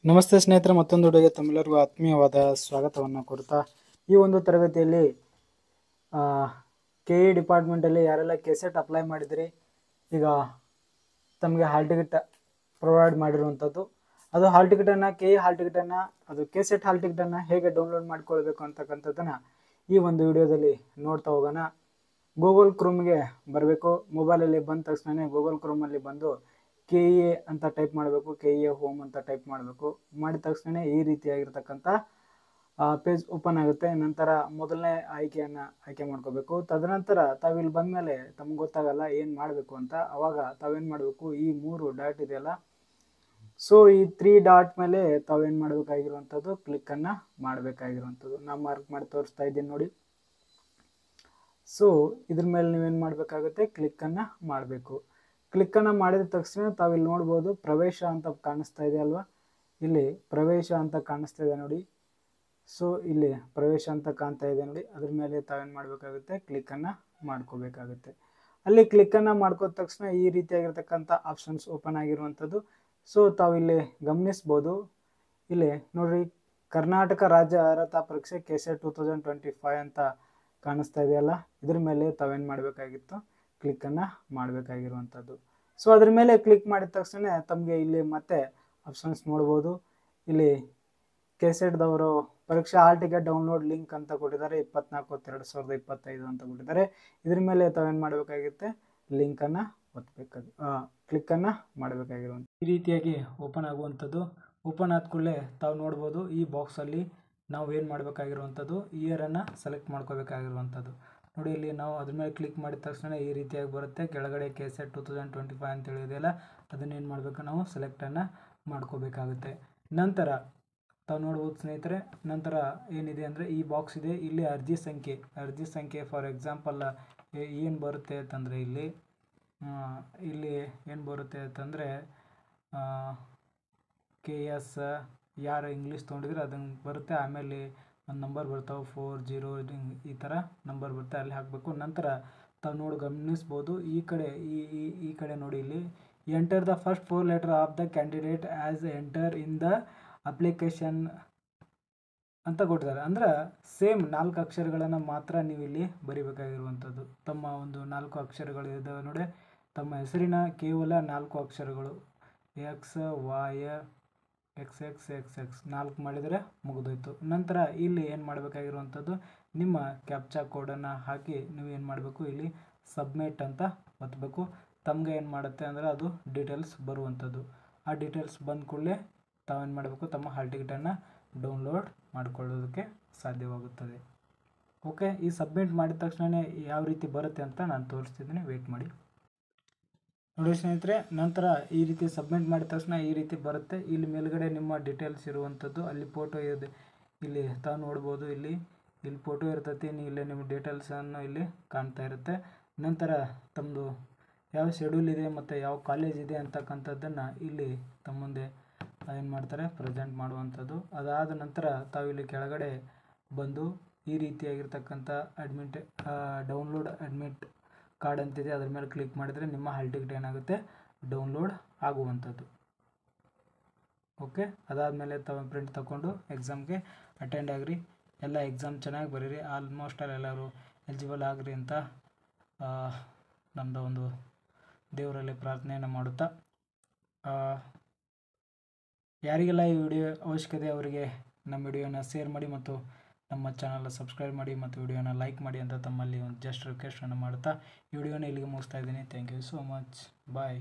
ನಮಸ್ತೆ ಸ್ನೇಹಿತರೆ, ಮತ್ತೊಂದು ವಿಡಿಯೋಗೆ ತಮ್ಮೆಲ್ಲರಿಗೂ ಆತ್ಮೀಯವಾದ ಸ್ವಾಗತವನ್ನು ಕೋರುತ್ತಾ ಈ ಒಂದು ತರಗತಿಯಲ್ಲಿ ಕೆ ಇ ಡಿಪಾರ್ಟ್ಮೆಂಟಲ್ಲಿ ಯಾರೆಲ್ಲ ಕೆಸೆಟ್ ಅಪ್ಲೈ ಮಾಡಿದಿರಿ, ಈಗ ತಮಗೆ ಹಾಲ್ ಟಿಕೆಟ್ ಪ್ರೊವೈಡ್ ಮಾಡಿರುವಂಥದ್ದು. ಅದು ಹಾಲ್ ಟಿಕೆಟನ್ನು ಕೆ ಇ ಹಾಲ್ ಟಿಕೆಟನ್ನು ಅದು ಕೆಸೆಟ್ ಹಾಲ್ ಟಿಕೆಟನ್ನು ಹೇಗೆ ಡೌನ್ಲೋಡ್ ಮಾಡ್ಕೊಳ್ಬೇಕು ಅಂತಕ್ಕಂಥದ್ದನ್ನು ಈ ಒಂದು ವಿಡಿಯೋದಲ್ಲಿ ನೋಡ್ತಾ ಹೋಗೋಣ. ಗೂಗಲ್ ಕ್ರೋಮ್ಗೆ ಬರಬೇಕು. ಮೊಬೈಲಲ್ಲಿ ಬಂದ ತಕ್ಷಣ ಗೂಗಲ್ ಕ್ರೋಮಲ್ಲಿ ಬಂದು KEA ಅಂತ ಟೈಪ್ ಮಾಡಬೇಕು. KEA ಹೋಮ್ ಅಂತ ಟೈಪ್ ಮಾಡಬೇಕು. ಮಾಡಿದ ತಕ್ಷಣ ಈ ರೀತಿಯಾಗಿರ್ತಕ್ಕಂಥ ಪೇಜ್ ಓಪನ್ ಆಗುತ್ತೆ. ನಂತರ ಮೊದಲನೇ ಆಯ್ಕೆಯನ್ನು ಆಯ್ಕೆ ಮಾಡ್ಕೋಬೇಕು. ತದನಂತರ ತಾವಿಲ್ಲಿ ಬಂದಮೇಲೆ ತಮ್ಗೆ ಗೊತ್ತಾಗಲ್ಲ ಏನು ಮಾಡಬೇಕು ಅಂತ. ಅವಾಗ ತಾವೇನು ಮಾಡಬೇಕು, ಈ 3 ಡಾಟ್ ಇದೆಯಲ್ಲ, ಸೊ ಈ 3 ಡಾಟ್ ಮೇಲೆ ತಾವೇನು ಮಾಡಬೇಕಾಗಿರುವಂಥದ್ದು, ಕ್ಲಿಕ್ಕನ್ನು ಮಾಡಬೇಕಾಗಿರುವಂಥದ್ದು. ನಾನು ಮಾರ್ಕ್ ಮಾಡಿ ತೋರಿಸ್ತಾ ಇದ್ದೀನಿ ನೋಡಿ. ಸೊ ಇದ್ರ ಮೇಲೆ ನೀವೇನು ಮಾಡಬೇಕಾಗುತ್ತೆ, ಕ್ಲಿಕ್ಕನ್ನು ಮಾಡಬೇಕು. ಕ್ಲಿಕ್ಕನ್ನು ಮಾಡಿದ ತಕ್ಷಣ ತಾವಿಲ್ಲಿ ನೋಡ್ಬೋದು, ಪ್ರವೇಶ ಅಂತ ಕಾಣಿಸ್ತಾ ಇದೆ ಅಲ್ವಾ, ಇಲ್ಲಿ ಪ್ರವೇಶ ಅಂತ ಕಾಣಿಸ್ತಾ ಇದೆ ನೋಡಿ. ಸೊ ಇಲ್ಲಿ ಪ್ರವೇಶ ಅಂತ ಕಾಣ್ತಾ ಇದೆ ನೋಡಿ. ಅದ್ರ ಮೇಲೆ ತಾವೇನು ಮಾಡಬೇಕಾಗುತ್ತೆ, ಕ್ಲಿಕ್ಕನ್ನು ಮಾಡ್ಕೋಬೇಕಾಗುತ್ತೆ. ಅಲ್ಲಿ ಕ್ಲಿಕ್ಕನ್ನು ಮಾಡ್ಕೋದ ತಕ್ಷಣ ಈ ರೀತಿಯಾಗಿರ್ತಕ್ಕಂಥ ಆಪ್ಷನ್ಸ್ ಓಪನ್ ಆಗಿರುವಂಥದ್ದು. ಸೊ ತಾವಿಲ್ಲಿ ಗಮನಿಸ್ಬೋದು, ಇಲ್ಲಿ ನೋಡ್ರಿ, ಕರ್ನಾಟಕ ರಾಜ್ಯ ಅರ್ಹತಾ ಪರೀಕ್ಷೆ ಕೆಸೆಟ್ 2025 ಅಂತ ಕಾಣಿಸ್ತಾ ಇದೆಯಲ್ಲ, ಇದ್ರ ಮೇಲೆ ತಾವೇನು ಮಾಡಬೇಕಾಗಿತ್ತು, ಕ್ಲಿಕ್ಕನ್ನು ಮಾಡಬೇಕಾಗಿರುವಂಥದ್ದು. ಸೊ ಅದ್ರ ಮೇಲೆ ಕ್ಲಿಕ್ ಮಾಡಿದ ತಕ್ಷಣ ತಮಗೆ ಇಲ್ಲಿ ಮತ್ತೆ ಆಪ್ಷನ್ಸ್ ನೋಡ್ಬೋದು. ಇಲ್ಲಿ ಕೆಸೆಟ್ದವರು ಪರೀಕ್ಷಾ ಹಾಲ್ ಟಿಕೆಟ್ ಡೌನ್ಲೋಡ್ ಲಿಂಕ್ ಅಂತ ಕೊಟ್ಟಿದ್ದಾರೆ, 24/2025 ಅಂತ ಕೊಟ್ಟಿದ್ದಾರೆ. ಇದ್ರ ಮೇಲೆ ತಾವೇನು ಮಾಡಬೇಕಾಗುತ್ತೆ, ಲಿಂಕನ್ನು ಕ್ಲಿಕ್ಕನ್ನು ಮಾಡಬೇಕಾಗಿರುವಂಥ ಈ ರೀತಿಯಾಗಿ ಓಪನ್ ಆಗುವಂಥದ್ದು. ಓಪನ್ ಆದ ಕೂಡಲೇ ತಾವು ನೋಡ್ಬೋದು, ಈ ಬಾಕ್ಸಲ್ಲಿ ನಾವು ಏನು ಮಾಡಬೇಕಾಗಿರುವಂಥದ್ದು, ಇಯರನ್ನು ಸೆಲೆಕ್ಟ್ ಮಾಡ್ಕೋಬೇಕಾಗಿರುವಂಥದ್ದು ನೋಡಿ. ಇಲ್ಲಿ ನಾವು ಅದ್ರ ಮೇಲೆ ಕ್ಲಿಕ್ ಮಾಡಿದ ತಕ್ಷಣ ಈ ರೀತಿಯಾಗಿ ಬರುತ್ತೆ. ಕೆಳಗಡೆ ಕೆಸೆಟ್ 2025 ಅಂತ ಹೇಳಿದೆಯಲ್ಲ, ಅದನ್ನೇನು ಮಾಡಬೇಕು, ನಾವು ಸೆಲೆಕ್ಟನ್ನು ಮಾಡ್ಕೋಬೇಕಾಗುತ್ತೆ. ನಂತರ ತಾವು ನೋಡ್ಬೋದು ಸ್ನೇಹಿತರೆ, ನಂತರ ಏನಿದೆ ಅಂದರೆ ಈ ಬಾಕ್ಸ್ ಇದೆ. ಇಲ್ಲಿ ಅರ್ಜಿ ಸಂಖ್ಯೆ ಫಾರ್ ಎಕ್ಸಾಂಪಲ್ ಏನು ಬರುತ್ತೆ ಅಂತಂದರೆ, ಇಲ್ಲಿ ಏನು ಬರುತ್ತೆ ಅಂತಂದರೆ KS ಯಾರು ಇಂಗ್ಲೀಷ್ ತೊಗೊಂಡಿದ್ರೆ ಅದನ್ನು ಬರುತ್ತೆ. ಆಮೇಲೆ ಒಂದು ನಂಬರ್ ಬರ್ತಾವೆ, 40 ಈ ಥರ ನಂಬರ್ ಬರುತ್ತೆ, ಅಲ್ಲಿ ಹಾಕಬೇಕು. ನಂತರ ತಾವು ಗಮನಿಸ್ಬೋದು, ಈ ಕಡೆ ನೋಡಿ, ಇಲ್ಲಿ enter the first 4 letter of the candidate as enter in the application ಅಂತ ಕೊಟ್ಟಿದ್ದಾರೆ. ಅಂದ್ರೆ ಸೇಮ್ 4 ಅಕ್ಷರಗಳನ್ನು ಮಾತ್ರ ನೀವು ಇಲ್ಲಿ ಬರಿಬೇಕಾಗಿರುವಂಥದ್ದು. ತಮ್ಮ ಒಂದು 4 ಅಕ್ಷರಗಳು ಇದ್ದಾವೆ ನೋಡಿ, ತಮ್ಮ ಹೆಸರಿನ ಕೇವಲ 4 ಅಕ್ಷರಗಳು, XYXXXX 4 ಮಾಡಿದರೆ ಮುಗಿದೋಯ್ತು. ನಂತರ ಇಲ್ಲಿ ಏನು ಮಾಡಬೇಕಾಗಿರುವಂಥದ್ದು, ನಿಮ್ಮ ಕ್ಯಾಪ್ಚಾ ಕೋಡನ್ನು ಹಾಕಿ ನೀವು ಏನು ಮಾಡಬೇಕು, ಇಲ್ಲಿ ಸಬ್ಮಿಟ್ ಅಂತ ಒತ್ತಬೇಕು. ತಮಗೆ ಏನು ಮಾಡುತ್ತೆ ಅಂದರೆ ಅದು ಡೀಟೇಲ್ಸ್ ಬರುವಂಥದ್ದು. ಆ ಡೀಟೇಲ್ಸ್ ಬಂದ ಕೂಡಲೇ ತಾವೇನು ಮಾಡಬೇಕು, ತಮ್ಮ ಹಾಲ್ ಟಿಕೆಟನ್ನು ಡೌನ್ಲೋಡ್ ಮಾಡಿಕೊಳ್ಳೋದಕ್ಕೆ ಸಾಧ್ಯವಾಗುತ್ತದೆ. ಓಕೆ, ಈ ಸಬ್ಮಿಟ್ ಮಾಡಿದ ತಕ್ಷಣ ಯಾವ ರೀತಿ ಬರುತ್ತೆ ಅಂತ ನಾನು ತೋರಿಸ್ತಿದ್ದೀನಿ, ವೆಯ್ಟ್ ಮಾಡಿ ನೋಡಿ ಸ್ನೇಹಿತರೆ. ನಂತರ ಈ ರೀತಿ ಸಬ್ಮಿಟ್ ಮಾಡಿದ ತಕ್ಷಣ ಈ ರೀತಿ ಬರುತ್ತೆ. ಇಲ್ಲಿ ಮೇಲ್ಗಡೆ ನಿಮ್ಮ ಡೀಟೇಲ್ಸ್ ಇರುವಂಥದ್ದು, ಅಲ್ಲಿ ಫೋಟೋ ಇದೆ, ಇಲ್ಲಿ ತಾವು ನೋಡ್ಬೋದು, ಇಲ್ಲಿ ಫೋಟೋ ಇರ್ತೈತಿ. ಇಲ್ಲಿ ನಿಮ್ಮ ಡೀಟೇಲ್ಸನ್ನು ಇಲ್ಲಿ ಕಾಣ್ತಾ ಇರುತ್ತೆ. ನಂತರ ತಮ್ಮದು ಯಾವ ಶೆಡ್ಯೂಲ್ ಇದೆ ಮತ್ತು ಯಾವ ಕಾಲೇಜ್ ಇದೆ ಅಂತಕ್ಕಂಥದ್ದನ್ನು ಇಲ್ಲಿ ತಮ್ಮ ಮುಂದೆ ಏನು ಮಾಡ್ತಾರೆ, ಪ್ರೆಸೆಂಟ್ ಮಾಡುವಂಥದ್ದು. ಅದಾದ ನಂತರ ತಾವಿಲ್ಲಿ ಕೆಳಗಡೆ ಬಂದು ಈ ರೀತಿಯಾಗಿರ್ತಕ್ಕಂಥ ಡೌನ್ಲೋಡ್ ಅಡ್ಮಿಟ್ ಕಾರ್ಡ್ ಅಂತಿದೆ, ಅದ್ರ ಮೇಲೆ ಕ್ಲಿಕ್ ಮಾಡಿದರೆ ನಿಮ್ಮ ಹಾಲ್ ಟಿಕೆಟ್ ಏನಾಗುತ್ತೆ, ಡೌನ್ಲೋಡ್ ಆಗುವಂಥದ್ದು. ಓಕೆ, ಅದಾದಮೇಲೆ ತಾವು ಪ್ರಿಂಟ್ ತಗೊಂಡು ಎಕ್ಸಾಮ್ಗೆ ಅಟೆಂಡ್ ಆಗಿರಿ. ಎಲ್ಲ ಎಕ್ಸಾಮ್ ಚೆನ್ನಾಗಿ ಬರೀರಿ. ಆಲ್ಮೋಸ್ಟ್ ಎಲ್ಲರೂ ಎಲಿಜಿಬಲ್ ಆಗಿರಿ ಅಂತ ನಮ್ಮದು ಒಂದು ದೇವರಲ್ಲಿ ಪ್ರಾರ್ಥನೆಯನ್ನು ಮಾಡುತ್ತಾ, ಯಾರಿಗೆಲ್ಲ ಈ ವಿಡಿಯೋ ಅವಶ್ಯಕತೆ ಅವರಿಗೆ ನಮ್ಮ ವಿಡಿಯೋನ ಶೇರ್ ಮಾಡಿ ಮತ್ತು ನಮ್ಮ ಚಾನಲ್ ಸಬ್ಸ್ಕ್ರೈಬ್ ಮಾಡಿ ಮತ್ತು ವಿಡಿಯೋನ ಲೈಕ್ ಮಾಡಿ ಅಂತ ತಮ್ಮಲ್ಲಿ ಒಂದು ಜಸ್ಟ್ ರಿಕ್ವೆಸ್ಟನ್ನು ಮಾಡುತ್ತಾ ಈ ವಿಡಿಯೋನ ಇಲ್ಲಿಗೆ ಮುಗಿಸ್ತಾ ಇದ್ದೀನಿ. Thank you so much. Bye.